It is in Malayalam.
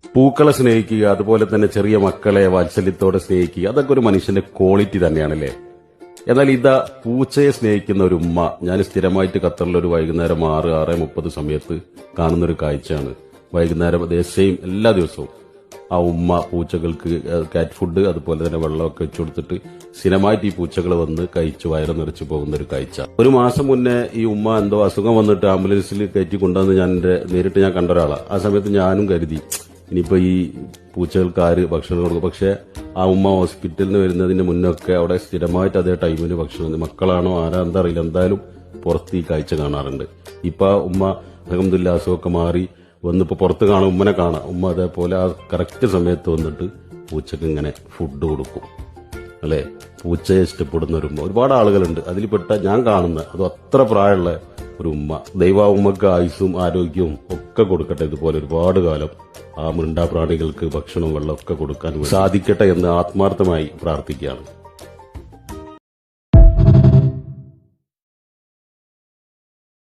പൂക്കളെ സ്നേഹിക്കുക, അതുപോലെ തന്നെ ചെറിയ മക്കളെ വാത്സല്യത്തോടെ സ്നേഹിക്കുക, അതൊക്കെ ഒരു മനുഷ്യന്റെ ക്വാളിറ്റി തന്നെയാണല്ലേ. എന്നാൽ ഇതാ പൂച്ചയെ സ്നേഹിക്കുന്ന ഒരു ഉമ്മ ഞാൻ സ്ഥിരമായിട്ട് ഖത്തറിലൊരു വൈകുന്നേരം 6-6:30 സമയത്ത് കാണുന്നൊരു കാഴ്ചയാണ്. വൈകുന്നേരം സെയിം എല്ലാ ദിവസവും ആ ഉമ്മ പൂച്ചകൾക്ക് കാറ്റ് ഫുഡ് അതുപോലെ തന്നെ വെള്ളമൊക്കെ വെച്ചു കൊടുത്തിട്ട് സ്ഥിരമായിട്ട് ഈ പൂച്ചകൾ വന്ന് കഴിച്ച് വയറ് നിറച്ചു പോകുന്ന ഒരു കാഴ്ച. ഒരു മാസം മുന്നേ ഈ ഉമ്മ എന്തോ അസുഖം വന്നിട്ട് ആംബുലൻസിൽ കയറ്റി കൊണ്ടുവന്ന് നേരിട്ട് ഞാൻ കണ്ട ഒരാളാണ്. ആ സമയത്ത് ഞാനും കരുതി ഇനിയിപ്പോ ഈ പൂച്ചകൾക്ക് ആര് ഭക്ഷണം കൊടുക്കും. പക്ഷെ ആ ഉമ്മ ഹോസ്പിറ്റലിൽ നിന്ന് വരുന്നതിന് മുന്നൊക്കെ അവിടെ സ്ഥിരമായിട്ട് അതേ ടൈമിന് ഭക്ഷണം, മക്കളാണോ ആരാ എന്താ അറിയില്ല, എന്തായാലും പുറത്ത് ഈ കാഴ്ച കാണാറുണ്ട്. ഇപ്പൊ ആ ഉമ്മ അൽഹംദുലില്ലാ അസുഖമൊക്കെ മാറി വന്നിപ്പോ പുറത്ത് കാണാം, ഉമ്മനെ കാണാം. ഉമ്മ അതേപോലെ ആ കറക്റ്റ് സമയത്ത് വന്നിട്ട് പൂച്ചക്ക് ഇങ്ങനെ ഫുഡ് കൊടുക്കും. അല്ലെ, പൂച്ചയെ ഇഷ്ടപ്പെടുന്ന ഒരു ഉമ്മ ഒരുപാട് ആളുകളുണ്ട്. അതിൽപ്പെട്ട ഞാൻ കാണുന്ന അത് അത്ര പ്രായമുള്ള ഒരു ഉമ്മ. ദൈവ ഉമ്മക്ക് ആയുസ്സും ആരോഗ്യവും ഒക്കെ കൊടുക്കട്ടെ. ഇതുപോലെ ഒരുപാട് കാലം ആ മിണ്ടാപ്രാണികൾക്ക് ഭക്ഷണവും വെള്ളമൊക്കെ കൊടുക്കാൻ സാധിക്കട്ടെ എന്ന് ആത്മാർത്ഥമായി പ്രാർത്ഥിക്കുകയാണ്.